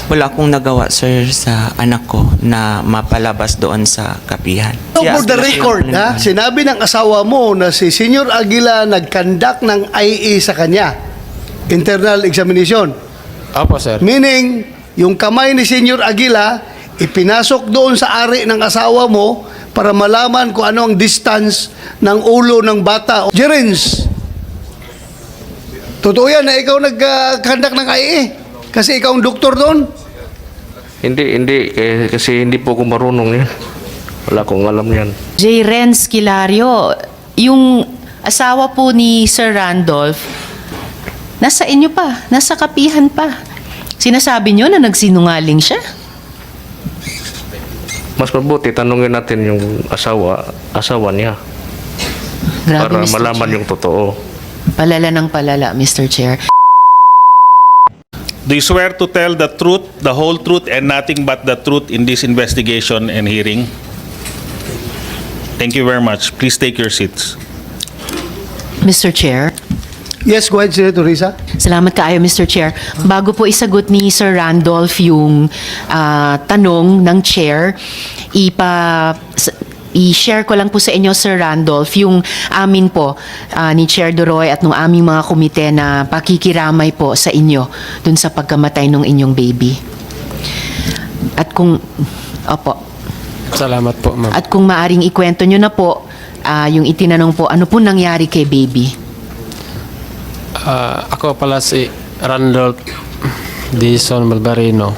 Wala akong nagawa, sir, sa anak ko na mapalabas doon sa kapihan. So for the record, ha, sinabi ng asawa mo na si Senior Aguila nag-conduct ng IE sa kanya, internal examination. Opo, sir. Meaning, yung kamay ni Senior Aguila, ipinasok doon sa ari ng asawa mo para malaman kung ano ang distance ng ulo ng bata. Jerins, totoo yan na ikaw nag-conduct ng IE? Kasi ikaw ang doktor doon? Hindi. Kasi hindi po ako marunong yan. Wala akong alam yan. J. Renz Kilario, yung asawa po ni Sir Randolph, nasa inyo pa, nasa kapihan pa. Sinasabi nyo na nagsinungaling siya? Mas mabuti, tanungin natin yung asawa niya. Grabe, Para Mr. malaman Chair. yung totoo. Palala ng palala, Mr. Chair. Do you swear to tell the truth, the whole truth, and nothing but the truth in this investigation and hearing? Thank you very much. Please take your seats. Mr. Chair. Yes, go ahead, Senator Risa. Salamat kaayo, Mr. Chair. Bago po isagot ni Sir Randolph yung tanong ng Chair, i-share ko lang po sa inyo, Sir Randolph, yung amin po ni Chair Doroy at ng aming mga komite na pakikiramay po sa inyo dun sa pagkamatay ng inyong baby. At kung, opo, Salamat po, ma'am. at kung maaring ikwento nyo na po, yung itinanong po, ano po nangyari kay baby? Ako pala si Randolph Dison Malbarino.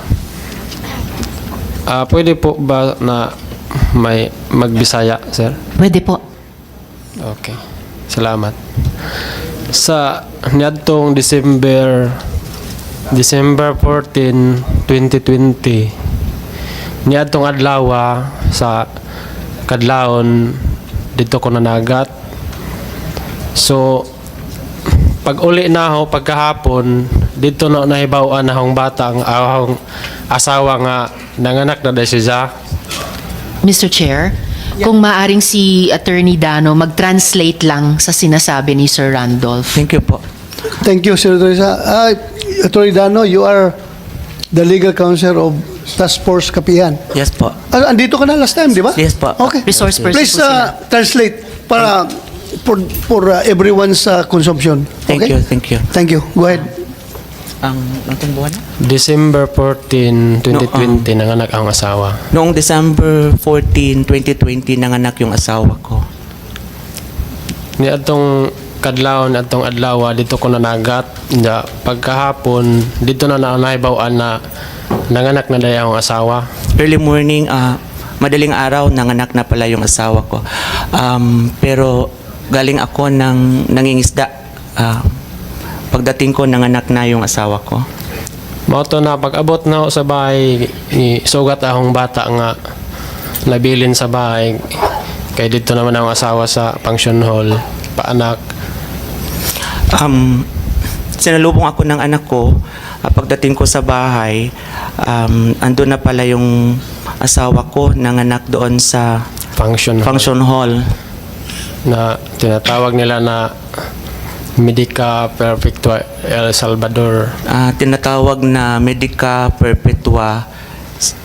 Pwede po ba na may magbisaya, sir? Pwede po. Okay. Salamat. Sa niadtong December 14, 2020, niadtong adlaw sa kadlawon dito ko nanagat. So pag uli na ako pagkahapon dito na nahibaw-an na akong bata ang akong asawa nga nanganak na dahil siya. Mr. Chair, kung maaring si Attorney Dano mag-translate lang sa sinasabi ni Sir Randolph. Thank you po. Thank you, Senator Risa. Attorney Dano, you are the legal counsel of Task Force Kapihan. Yes po. Andito ka na last time, di ba? Yes po. Okay. Resource person Please po sila. translate para for everyone's consumption. Thank Okay? you, thank you. Thank you. Go ahead. Ang buwan? December 14, 2020 nanganak ang asawa. Noong December 14, 2020, nanganak yung asawa ko. Niadtong kadlawon atong adlaw dito ko nanagat. Nya pagkahapon dito na nahibaw-an na nanganak na dahil ang asawa. Early morning, madaling araw, nanganak na pala yung asawa ko. Pero galing ako ng nangingisda. Pagdating ko, nanganak na yung asawa ko. Mauto na pag-abot na ako sa bahay ni sugat akong bata nga nabilin sa bahay. Kay dito naman ang asawa sa function hall, paanak. Sinalubong ako ng anak ko. Pagdating ko sa bahay, andun na pala yung asawa ko, nanganak doon sa function hall. Na tinatawag nila na Medica Perpetua El Salvador. Tinatawag na Medica Perpetua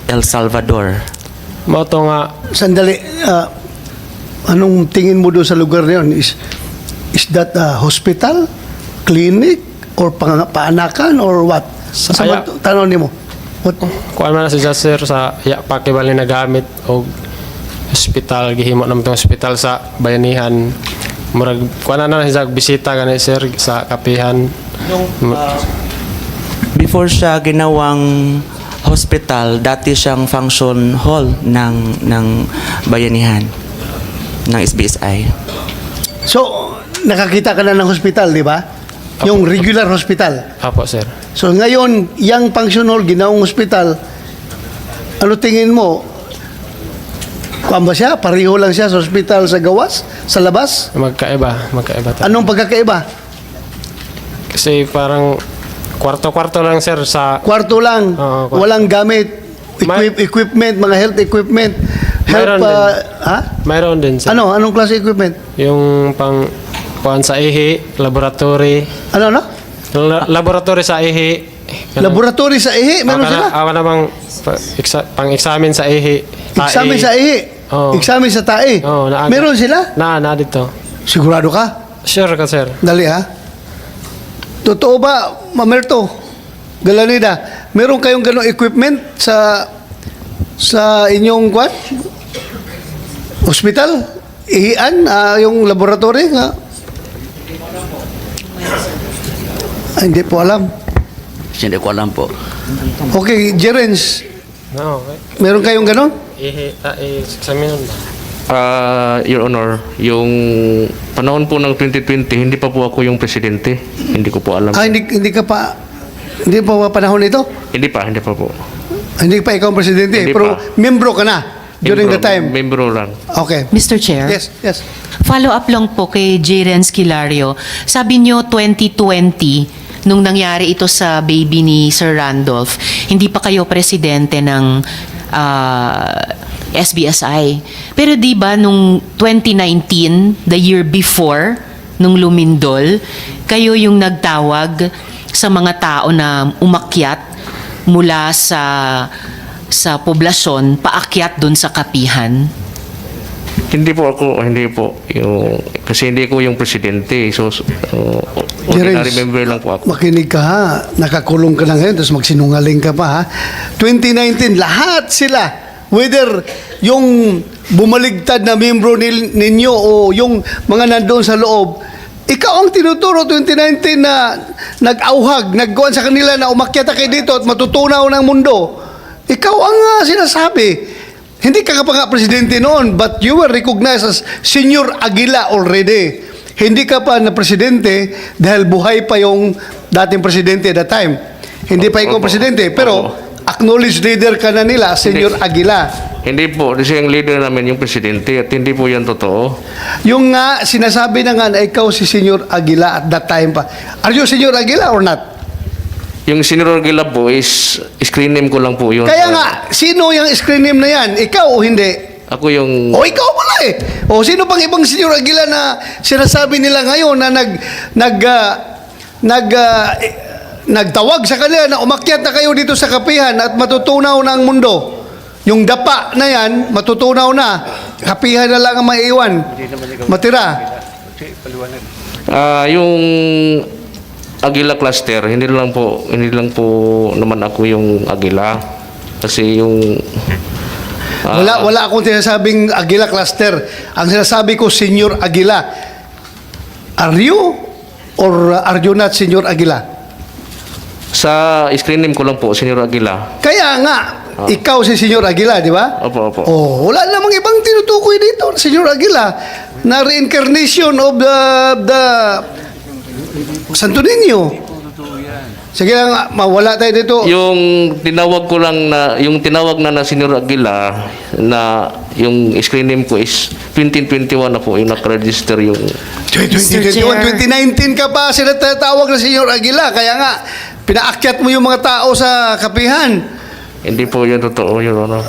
El Salvador. Mauto nga Sandali. Anong tingin mo doon sa lugar na yun? Is that a hospital, clinic, or paanakan, or what? Saya. Tanong niyo mo. What? kuan man na siya sir sa pakibali na gamit o hospital gihimo naman tong hospital sa bayanihan. Murag kuan na siya bisita gani sir sa kapihan. Before siya ginawang hospital, dati siyang function hall ng bayanihan, ng SBSI. So, nakakita ka na ng hospital, di ba? Yung regular hospital. Apo sir. So, ngayon, yung function hall, ginawang hospital, ano tingin mo? Kuwan ba siya? Pareho lang siya sa hospital sa gawas? Sa labas? Magkaiba ta. Anong pagkakaiba? Kasi parang kwarto-kwarto lang sir sa Kwarto lang, Oo, kwarto. walang gamit, equipment, mga health equipment. Mayroon din. Ha? mayroon din sir. Anong klase equipment? Yung pang kuan sa ihi, laboratory. Ano? Laboratory sa ihi, Laboratory sa ihi, meron sila? Ako namang pang-examine sa ihi. Examen sa ihi. Oo. Examen sa tae. Oo, naaga. Meron sila? Na dito. Sigurado ka? Sure ka, sir. Dali ha. Totoo ba, Mamerto? Galanida, meron kayong ganong equipment sa inyong hospital? Ihian, yung laboratory nga? Hindi po alam. Hindi ko alam po. Okay, Jerens, No, okay. meron kayong ganon? I-examine ba? Your Honor, yung panahon po ng 2020, hindi pa po ako yung presidente. Hindi ko po alam. Hindi pa panahon ito? Hindi pa po. Hindi pa ikaw ang presidente, Hindi pero pa. membro ka na during the time. Membro lang. Okay. Mr. Chair? Yes. Follow up lang po kay J. Renz Kilario. Sabi nyo 2020, nung nangyari ito sa baby ni Sir Randolph, hindi pa kayo presidente ng SBSI. Pero di ba nung 2019, the year before, nung lumindol, kayo yung nagtawag sa mga tao na umakyat mula sa poblasyon, paakyat dun sa kapihan? Hindi po. Kasi hindi ko yung presidente. So, ordinary Jerens, member lang po ako. Makinig ka ha. Nakakulong ka na ngayon, tapos magsinungaling ka pa ha. 2019, lahat sila, whether yung bumaligtad na membro ninyo o yung mga nandoon sa loob, ikaw ang tinuturo 2019 na nag-auhag, nagkuhan sa kanila na umakyat kayo dito at matutunaw ng mundo. Ikaw ang sinasabi. Hindi ka pa nga presidente noon, but you were recognized as Senior Aguila already. Hindi ka pa na presidente dahil buhay pa yung dating presidente at that time. Hindi pa ikaw Opo. presidente, pero acknowledged leader ka na nila, Senior Aguila. Hindi po. Kasi yung leader namin yung presidente at hindi po yan totoo. Yung nga, sinasabi na nga na ikaw si Senior Aguila at that time pa. Are you Senior Aguila or not? Yung Senior Aguila po is screen name ko lang po yun. Kaya nga, sino yung screen name na yan? Ikaw o hindi? Ako yung... O ikaw pala eh. O sino pang ibang Senior Aguila na sinasabi nila ngayon na nagtawag sa kanila na umakyat na kayo dito sa kapihan at matutunaw na ang mundo. Yung dapa na yan, matutunaw na. Kapihan na lang ang maiiwan. Matira. Yung Aguila cluster, hindi lang po naman ako yung Aguila. Kasi yung Wala akong sinasabing Aguila cluster. Ang sinasabi ko, Senior Aguila. Are you or are you not Senior Aguila? sa screen name ko lang po, Senior Aguila. Kaya nga, ikaw si Senior Aguila, di ba? Opo. Oh, wala namang ibang tinutukoy dito, Senior Aguila, na reincarnation of the Santo Niño. Sige lang, mawala tayo dito. Yung tinawag na Senior Aguila na yung screen name ko is 2021 na po yung nakaregister yung 2021, 2019 ka pa sila tatawag na Senior Aguila. Kaya nga, pinaakyat mo yung mga tao sa kapihan. hindi po yun totoo, Your Honor.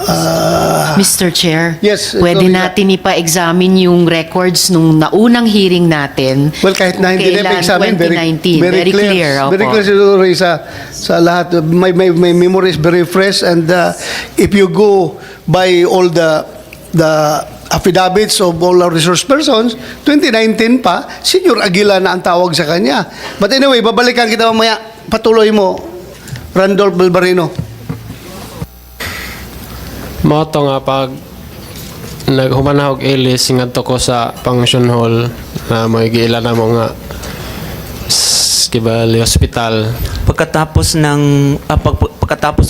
Mr. Chair, Yes, pwede sorry. natin ipa-examine yung records nung naunang hearing natin. Well, kahit na hindi na Kailan? examine, 2019. Very clear. Very opo. clear sa lahat. My memory is very fresh, and if you go by all the affidavits of all our resource persons, 2019 pa, Senior Aguila na ang tawag sa kanya. But anyway, babalikan kita mamaya. Patuloy mo, Randolph Balbarino. Moto nga pag naghumanahog ilis ngadto ko sa function hall na may giila na mo nga Kibali Hospital. Pagkatapos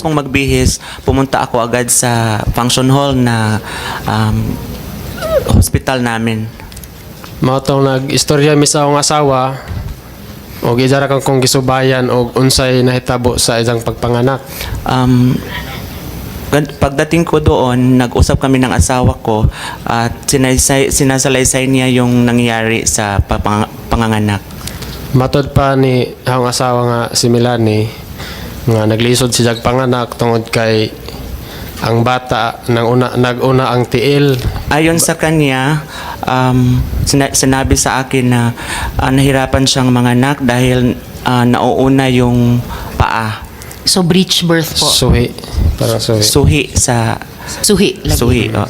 kong magbihis, pumunta ako agad sa function hall na hospital namin. Moto nag-istorya mi sa akong asawa o gidara kong gisubayan o unsay nahitabo sa isang pagpanganak. Pagdating ko doon, nag-usap kami ng asawa ko at sinasalaysay niya yung nangyari sa panganganak. Matod pa ni akong asawa nga si Melanie nga naglisod siya panganak tungod kay ang bata nag-una ang tiil. Ayon sa kanya, sinabi sa akin na nahirapan siyang manganak dahil nauuna yung paa. So breech birth po. Suhi. Parang suhi. Suhi sa Suhi. lagi. suhi. Oh.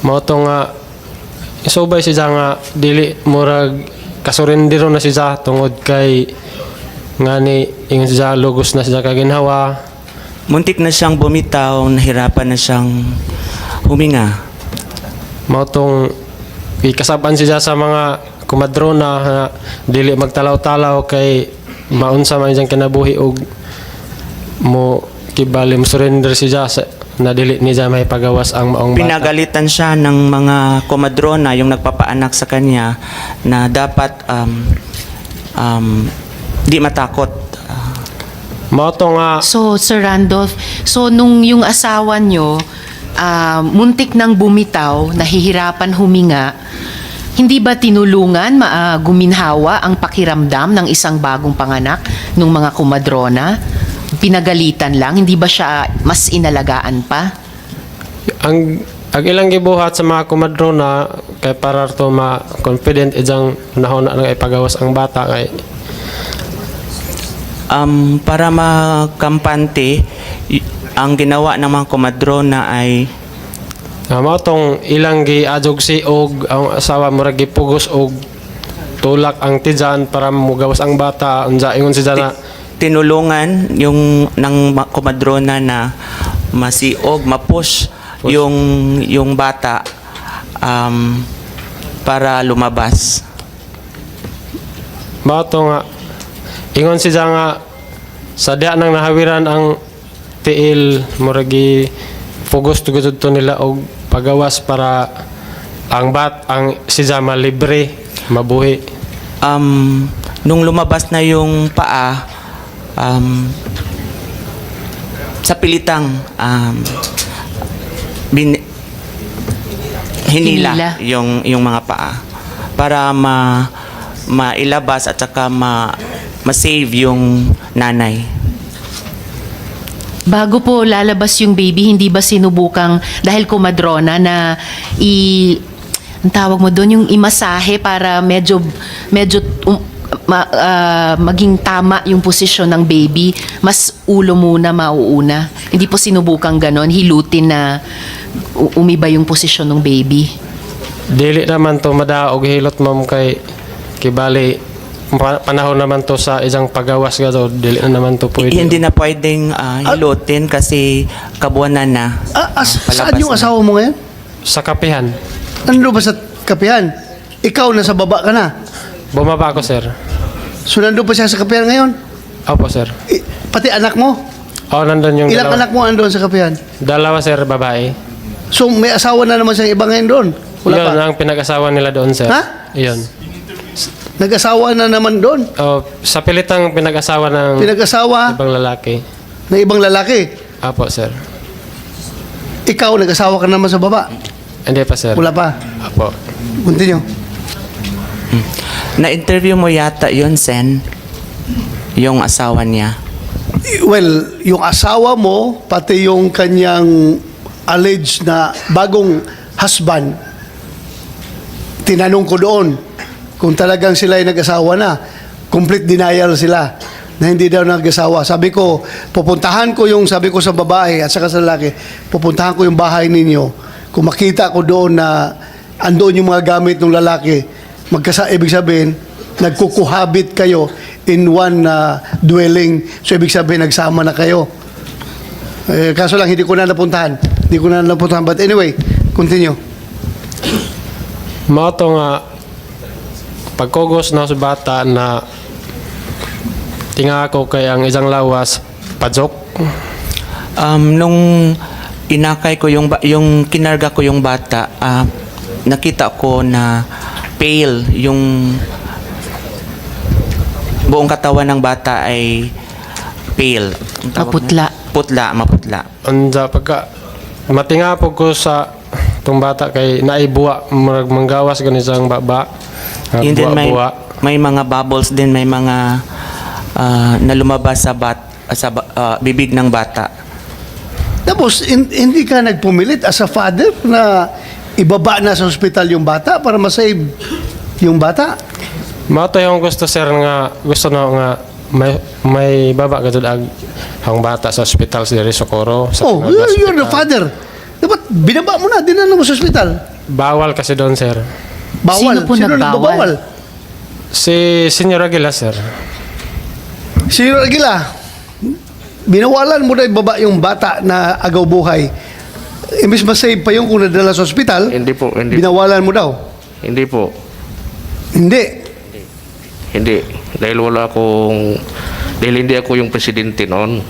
Mao to nga isubay siya nga dili murag kasurrendero na siya tungod kay ngani ingon siya lugos na siya kaginhawa. Muntik na siyang bumitaw, nahirapan na siyang huminga. Mao tong ikasaban siya sa mga kumadrona na dili magtalaw-talaw kay maunsa man siyang kinabuhi og mo kibali mo surrender siya sa na dili niya may pagawas ang maong bata. Pinagalitan siya ng mga komadrona, yung nagpapaanak sa kanya, na dapat di matakot. Mao to nga So, Sir Randolph, so nung yung asawa nyo, muntik nang bumitaw, nahihirapan huminga, hindi ba tinulungan, guminhawa ang pakiramdam ng isang bagong panganak nung mga kumadrona? Pinagalitan lang, hindi ba siya mas inalagaan pa? ang ilang gibuhat sa mga kumadrona kay para to ma confident ijang nahon na ipagawas ang bata kay Para makampante, ang ginawa ng mga komadrona ay mao tong ilang giadjog si og ang asawa murag gipugos og tulak ang tijan para mugawas ang bata unsa ingon siya na tinulungan yung ng komadrona na masiog, mapush yung bata para lumabas. mao to nga ingon siya nga sadya nang nahawiran ang tiil murag pugos tugod to nila og pagawas para ang siya malibre mabuhi. Nung lumabas na yung paa, sa pilitang hinila Hinila. yung mga paa para mailabas at saka ma-save yung nanay. Bago po lalabas yung baby, hindi ba sinubukang, dahil kumadrona, na ang tawag mo doon, yung imasahe para medyo maging tama yung posisyon ng baby, mas ulo muna mauuna. Hindi po sinubukang ganon, hilutin na umiba yung posisyon ng baby. Dili naman to madaog hilot ma'am kay kibali panahon naman to sa isang pagawas gato dili na naman to pwede. Hindi na pwedeng hilutin kasi kabuanan na. Saan yung na. asawa mo ngayon? Sa kapihan. Nandun ba sa kapihan? Ikaw nasa baba ka na. Bumaba ako sir. So nandun pa siya sa kapihan ngayon? Opo sir. Pati anak mo? Nandun yung Ilang dalawa. anak mo andun sa kapihan? Dalawa sir, babae. So may asawa na naman siyang iba ngayon doon? Wala Yun pa? ang pinag-asawa nila doon sir. Ha? Yun. Nag-asawa na naman doon? Sa pilitang pinag-asawa ng Pinag-asawa ibang lalaki. ng ibang lalaki? Opo sir. Ikaw, nag-asawa ka naman sa baba? Hindi pa sir. Wala pa? Opo. Continue. Na-interview mo yata yun, Sen, yung asawa niya. Well, yung asawa mo, pati yung kanyang alleged na bagong husband, tinanong ko doon kung talagang sila ay nag-asawa na. Complete denial sila na hindi daw nag-asawa. Sabi ko, pupuntahan ko yung, sabi ko sa babae at saka sa lalaki, pupuntahan ko yung bahay ninyo. Kung makita ko doon na andoon yung mga gamit ng lalaki, ibig sabihin, nagkukuhabit kayo in one dwelling. So, ibig sabihin, nagsama na kayo. Kaso lang, hindi ko na napuntahan. But anyway, continue. Mao to nga pagkugos na sa bata na tinga ako kay ang isang lawas pajok. Nung inakay ko yung kinarga ko yung bata, nakita ko na pale yung buong katawan ng bata ay pale. Ang tawag Maputla. mo? Maputla. Anja pagka matinga po ko sa tong bata kay naibuwa manggawas gani sang baba. Yun din Buwa-buwa. may mga bubbles din, may mga na lumabas sa bibig ng bata. Tapos, hindi ka nagpumilit as a father na ibaba na sa ospital yung bata para masave yung bata? Mao to yung gusto sir nga gusto na nga may baba gadud ag ang bata sa ospital sa Diri Socorro. Sa Oh, Pinagdas you're the Hospital. father. Dapat binaba mo na, dinala mo sa ospital. Bawal kasi doon, sir. Bawal. Sino po nagbawal? nagbabawal? Si Senyor Aguila, sir. Sino Aguila? Binawalan mo na ibaba yung bata na agaw buhay. Imbis masave pa yung kung nadala sa ospital, Hindi po, hindi. binawalan mo daw. Hindi po. Hindi. Hindi. Dahil hindi ako yung presidente noon.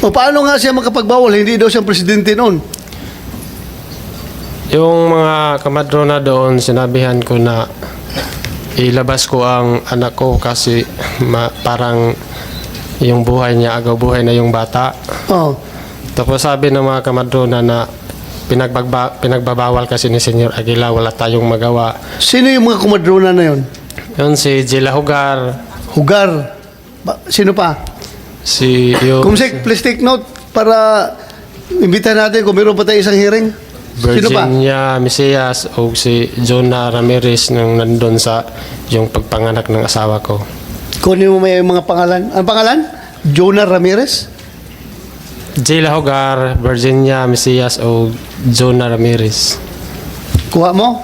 O paano nga siya makapagbawal? Hindi daw siyang presidente noon. Yung mga kamadrona doon, sinabihan ko na ilabas ko ang anak ko kasi parang yung buhay niya, agaw buhay na yung bata. Oh. Tapos sabi ng mga kamadrona na pinagbabawal kasi ni Senyor Aguila, wala tayong magawa. Sino yung mga kumadrona na yun? Yun si Jela Hugar, Hugar. Sino pa? si yung Kumsek, please take note para imbitahan natin kung meron pa tayo isang hearing. Sino pa? Virginia Mesias o si Jonah Ramirez nang nandun sa yung pagpanganak ng asawa ko. Kunin mo may mga pangalan. Ang pangalan? Jonah Ramirez? Jela Hugar, Virginia Mesias o Jonah Ramirez. Kuha mo?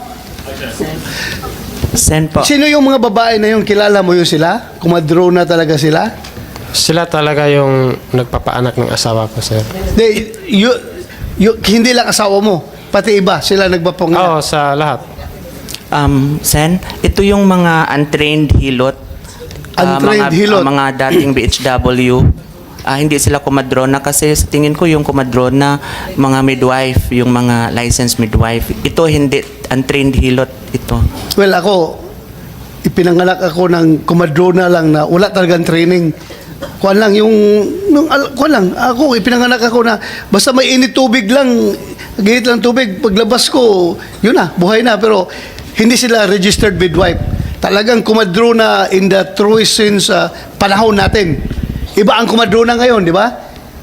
Sen po. Sino yung mga babae na yun? Kilala mo yun sila? Kumadrona talaga sila? Sila talaga yung nagpapaanak ng asawa ko, sir. Hindi lang asawa mo, pati iba, sila nagpapanganak. Oo, sa lahat. Sen, ito yung mga untrained hilot. Untrained hilot. Mga dating BHW. Hindi sila kumadrona kasi sa tingin ko yung kumadrona, mga midwife, yung mga licensed midwife. Ito hindi, untrained hilot ito. Well, ako, ipinanganak ako ng kumadrona lang na wala talagang training. Kuan lang, ako, ipinanganak ako na basta may init tubig lang, gihit lang tubig, paglabas ko, yun na, buhay na. Pero hindi sila registered midwife. Talagang kumadrona in the truest sense panahon natin. Iba ang kumadrona ngayon, di ba?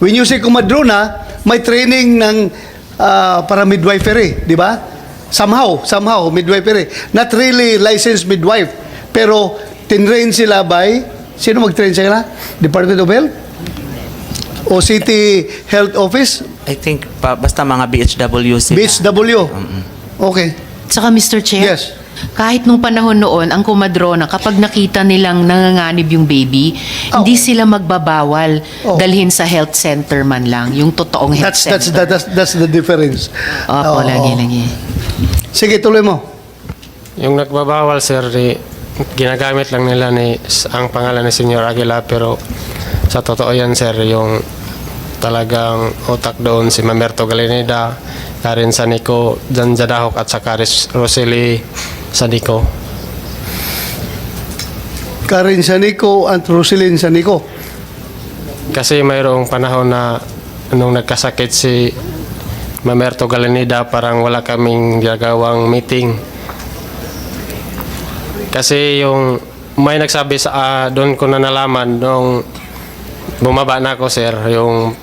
When you say kumadrona, may training ng para midwifery, di ba? Somehow, midwifery. Not really licensed midwife. Pero, tinrain sila by, sino mag-train sila? Department of Health? O City Health Office? I think basta mga BHW sila. BHW? Okay. Saka Mr. Chair, Yes. kahit nung panahon noon, ang kumadrona, kapag nakita nilang nanganganib yung baby, hindi sila magbabawal dalhin sa health center man lang, yung totoong health center. That's the difference. Oo. Opo, lagi. Sige, tuloy mo. Yung nagbabawal, sir, ginagamit lang nila ang pangalan ni Senyor Aguila, pero sa totoo yan, sir, yung talagang utak doon si Mamerto Galineda, Karen Sanico, Jan Jadahok at saka Rosely Sanico. Karen Sanico at Roselyn Sanico. Kasi mayroong panahon na nung nagkasakit si Mamerto Galineda, parang wala kaming ginagawang meeting. Kasi yung may nagsabi sa doon ko na nalaman nung bumaba na ako, sir, yung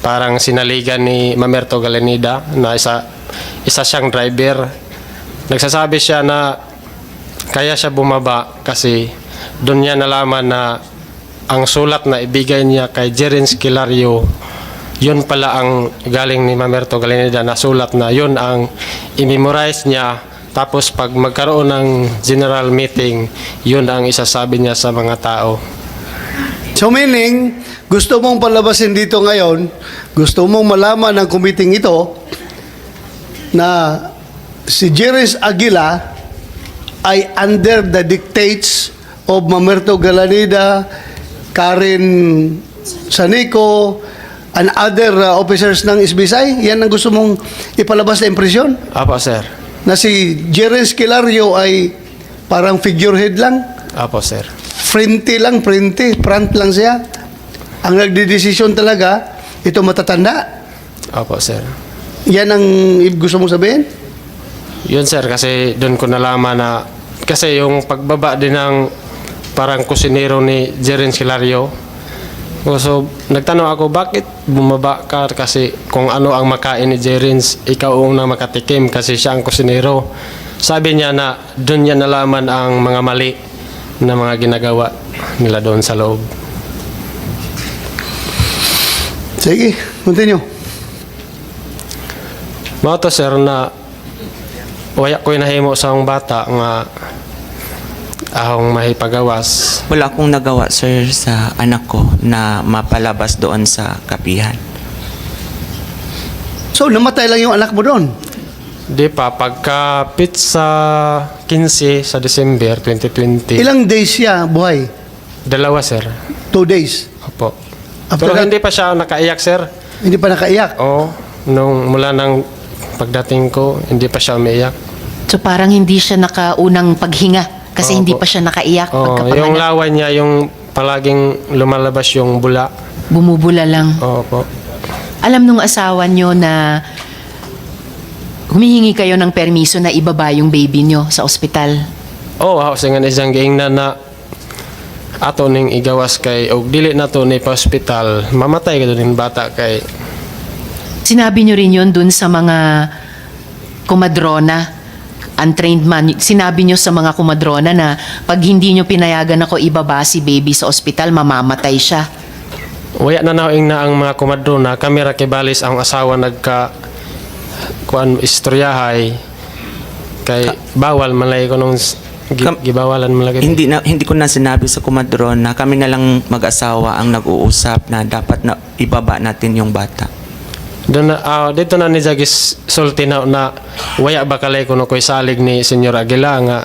parang sinaligan ni Mamerto Galineda na isa siyang driver. Nagsasabi siya na kaya siya bumaba kasi doon niya nalaman na ang sulat na ibigay niya kay Jerin Esquilario, yun pala ang galing ni Mamerto Galineda na sulat na yun ang i-memorize niya. Tapos pag magkaroon ng general meeting, yun ang isasabi niya sa mga tao. So meaning, gusto mong palabasin dito ngayon, gusto mong malaman ng committee ito na si Jerez Aguila ay under the dictates of Mamerto Galineda, Karen Sanico, and other officers ng SBSI. Yan ang gusto mong ipalabas na impresyon? Apo, sir. Na si Jerin Esquilario ay parang figurehead lang, Apo, sir. front lang siya. Ang nagdidesisyon talaga, ito matatanda. Apo, sir. Yan ang gusto mong sabihin? Yun, sir, kasi doon ko nalaman na kasi yung pagbaba din ng parang kusinero ni Jerin Esquilario. So, nagtanong ako, bakit bumaba ka? Kasi kung ano ang makain ni Jerins, ikaw ang na makatikim kasi siya ang kusinero. Sabi niya na doon niya nalaman ang mga mali na mga ginagawa nila doon sa loob. Sige, continue. Mao to sir na waya ko nahimo sa akong bata nga ahong mahipagawas. Wala akong nagawa, sir, sa anak ko na mapalabas doon sa kapihan. So, namatay lang yung anak mo doon. Di pa, pagka-pit sa 15 sa December 2020, Ilang days siya buhay? 2 sir. 2 days. Opo. After Pero that- hindi pa siya nakaiyak sir. Hindi pa nakaiyak. Oo. Nung mula ng pagdating ko, hindi pa siya umiiyak. So parang hindi siya nakaunang paghinga kasi Oo hindi po. pa siya nakaiyak Oo, yung pagkapanganak. lawan niya, yung palaging lumalabas yung bula. Bumubula lang. Oo po. Alam nung asawa nyo na humihingi kayo ng permiso na ibaba yung baby nyo sa ospital. Oo, ako sa nga isang giingnan na ato ning igawas kay og dili na to ni pa hospital, mamatay ka doon bata kay Sinabi nyo rin yun dun sa mga kumadrona, untrained man. Sinabi nyo sa mga kumadrona na pag hindi nyo pinayagan ako ibaba si baby sa ospital, mamamatay siya. waya na naing na ang mga kumadro na kamera kay balis ang asawa nagka kuan istoryahay kay bawal malay ko nung gibawalan malagay. Hindi ko na sinabi sa kumadron na kami na lang mag-asawa ang nag-uusap na dapat na ibaba natin yung bata. Doon na, dito na ni Jagis sulti na waya ba kalay kuno koy salig ni Senyor Aguila nga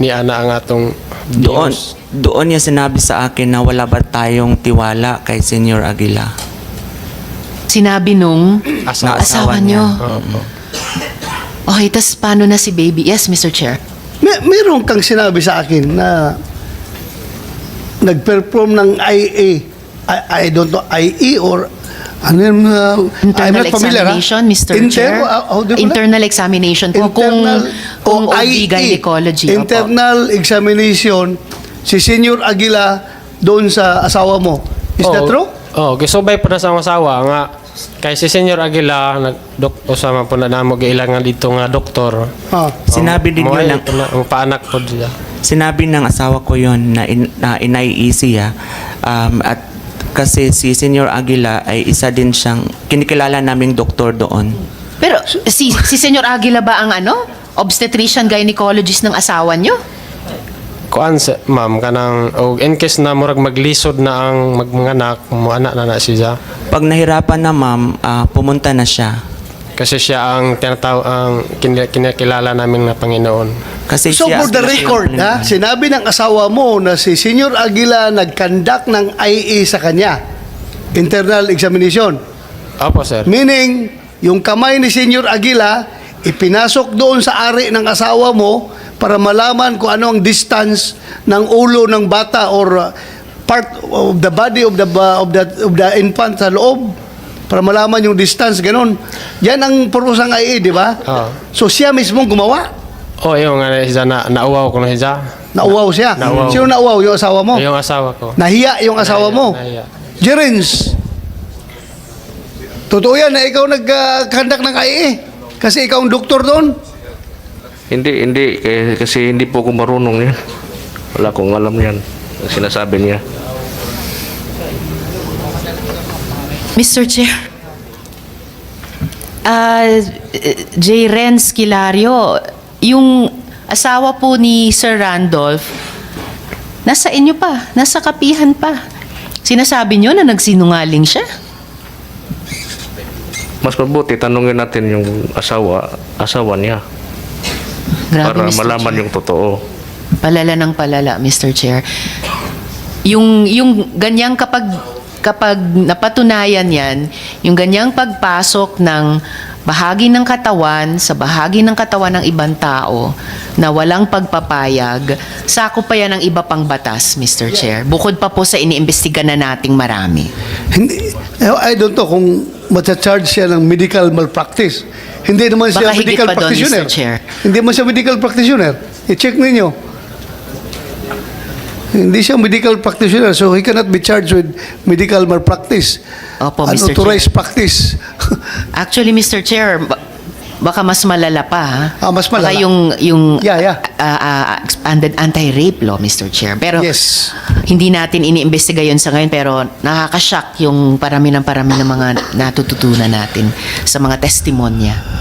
ni ana ang atong Diyos. Doon niya sinabi sa akin na wala ba tayong tiwala kay Senyor Aguila. Sinabi nung Asawa. asawa niya. nyo. Oo. Okay, tas paano na si baby? Yes, Mr. Chair. Meron kang sinabi sa akin na nag-perform ng IA. I don't know, IE or ano yun, I'm Internal not familiar. examination, Mr. Chair. How do you call it? Internal examination po kung OB IE, gynecology. Opo. Internal examination si Senyor Aguila doon sa asawa mo. Is that true? Oo, gisubay po na sa akong asawa nga kay si Senyor Aguila usama po na namo giilangan dito nga doktor. Ah. Sinabi din Moay yun po na ang paanak po diya. Sinabi ng asawa ko yon na, inai-easy siya. At kasi si Senyor Aguila ay isa din siyang kinikilala naming doktor doon. Pero si Senyor Aguila ba ang obstetrician gynecologist ng asawa nyo? Kuan sa ma'am kanang og in case na murag maglisod na ang magmanganak mo anak na siya Pag nahirapan na ma'am, pumunta na siya. kasi siya ang ang kinakilala namin na Panginoon. Kasi So siya for the record, sinabi ng asawa mo na si Senyor Aguila nag-conduct ng IE sa kanya. Internal examination. Opo sir. Meaning, yung kamay ni Senyor Aguila, ipinasok doon sa ari ng asawa mo para malaman kung ano ang distance ng ulo ng bata or part of the body of the infant sa loob para malaman yung distance, ganun. Yan ang purpose ng IE, di ba? Oo. So siya mismo gumawa. Oh, yung nga siya nauwaw ko na siya. Nauwaw siya. Nauwaw. Sino nauwaw? Yung asawa mo? Yung asawa ko. Nahiya yung asawa mo? Nahiya. Jerens, totoo yan na ikaw nag-conduct ng IE? Kasi ikaw ang doktor doon? Hindi kasi hindi po ako marunong yan. Wala akong alam yan. Ang sinasabi niya. Mr. Chair. J. Renz Kilario, yung asawa po ni Sir Randolph, nasa inyo pa, nasa kapihan pa. Sinasabi nyo na nagsinungaling siya? Mas mabuti tanungin natin yung asawa niya Grabe, para Mr. malaman Chair. yung totoo. Palala ng palala, Mr. Chair. Yung ganyang kapag napatunayan yan, yung ganyang pagpasok ng bahagi ng katawan sa bahagi ng katawan ng ibang tao na walang pagpapayag, sako pa yan ng iba pang batas, Mr. Chair. Bukod pa po sa iniimbestiga na nating marami. Hindi, I don't know kung matcha-charge siya ng medical malpractice. Hindi naman siya Baka higit medical pa doon, practitioner. Mr. Chair. Hindi naman siya medical practitioner. I-check ninyo. Hindi siya medical practitioner, so he cannot be charged with medical malpractice. Opo, Mr. Unauthorized practice. Actually, Mr. Chair, baka mas malala pa, ha? Mas malala. Baka yung Yeah. expanded anti-rape law, Mr. Chair. Pero Yes. hindi natin iniimbestiga yun sa ngayon, pero nakakashock yung parami ng mga natututunan natin sa mga testimonya.